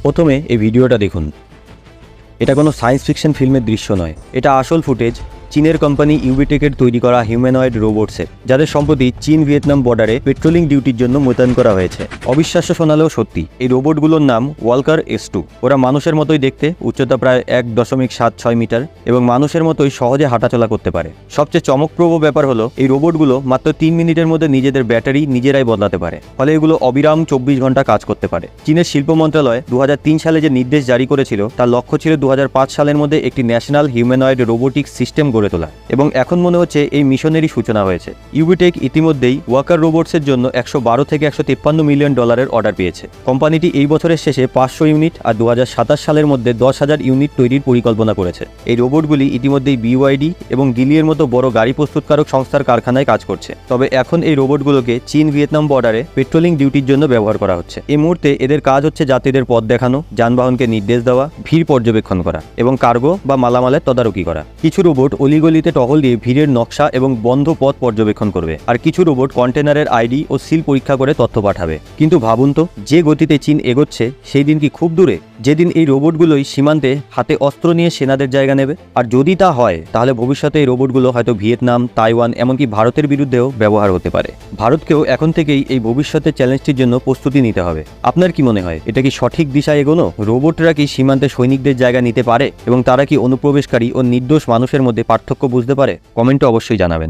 প্রথমে এই ভিডিওটা দেখুন। এটা কোনো সায়েন্স ফিকশন ফিল্মের দৃশ্য নয়, এটা আসল ফুটেজ চীনের কোম্পানি ইউবিটেকের তৈরি করা হিউম্যানয়েড রোবটসের, যাদের সম্প্রতি চীন ভিয়েতনাম বর্ডারে পেট্রোলিং ডিউটির জন্য মোতায়েন করা হয়েছে। অবিশ্বাস্য শোনালেও সত্যি, এই রোবটগুলোর নাম ওয়ালকার S2। ওরা মানুষের মতোই দেখতে, উচ্চতা প্রায় 1.76 মিটার এবং মানুষের মতোই সহজে হাঁটাচলা করতে পারে। সবচেয়ে চমকপ্রদ ব্যাপার হলো এই রোবটগুলো মাত্র 3 মিনিটের মধ্যে নিজেদের ব্যাটারি নিজেরাই বদলাতে পারে, ফলে এগুলো অবিরাম 24 ঘন্টা কাজ করতে পারে। চীনের শিল্প মন্ত্রণালয় 2003 সালে যে নির্দেশ জারি করেছিল তার লক্ষ্য ছিল 2005 সালের মধ্যে একটি ন্যাশনাল হিউম্যানয়েড রোবোটিক সিস্টেম গড়ে তোলা, এবং এখন মনে হচ্ছে এই মিশনেরই সূচনা হয়েছে। ইউবিটেক ইতিমধ্যেই ওয়াকার রোবটসের জন্য 112 থেকে 153 মিলিয়ন ডলারের অর্ডার পেয়েছে। কোম্পানিটি এই বছরের শেষে 500 ইউনিট আর 2027 সালের মধ্যে 10,000 ইউনিট তৈরির পরিকল্পনা করেছে। এই রোবটগুলি ইতিমধ্যেই BYD এবং গিলিয়ের মতো বড় গাড়ি প্রস্তুতকারক সংস্থার কারখানায় কাজ করছে। তবে এখন এই রোবটগুলোকে চীন ভিয়েতনাম বর্ডারে পেট্রোলিং ডিউটির জন্য ব্যবহার করা হচ্ছে। এই মুহূর্তে এদের কাজ হচ্ছে যাত্রীদের পথ দেখানো, যানবাহনকে নির্দেশ দেওয়া, ভিড় পর্যবেক্ষণ করা এবং কার্গো বা মালামালের তদারকি করা। কিছু রোবট অলিগলিতে টহল দিয়ে ভিড়ের নকশা এবং বন্ধ পথ পর্যবেক্ষণ করবে, আর কিছু রোবট কন্টেনারের আইডি ও সিল পরীক্ষা করে তথ্য পাঠাবে। কিন্তু ভাবুন তো, যে গতিতে চীন এগোচ্ছে সেই দিন কি খুব দূরে, যেদিন এই রোবটগুলোই সীমান্তে হাতে অস্ত্র নিয়ে সেনাদের জায়গা নেবে? আর যদি তা হয় তাহলে ভবিষ্যতে এই রোবটগুলো হয়তো ভিয়েতনাম, তাইওয়ান, এমনকি ভারতের বিরুদ্ধেও ব্যবহার হতে পারে। ভারতকেও এখন থেকেই এই ভবিষ্যতের চ্যালেঞ্জটির জন্য প্রস্তুতি নিতে হবে। আপনার কি মনে হয়, এটা কি সঠিক দিশায় এগোনো? রোবটরা কি সীমান্তে সৈনিকদের জায়গা নিতে পারে এবং তারা কি অনুপ্রবেশকারী ও নির্দোষ মানুষের মধ্যে পার্থক্য বুঝতে পারে? কমেন্টে অবশ্যই জানাবেন।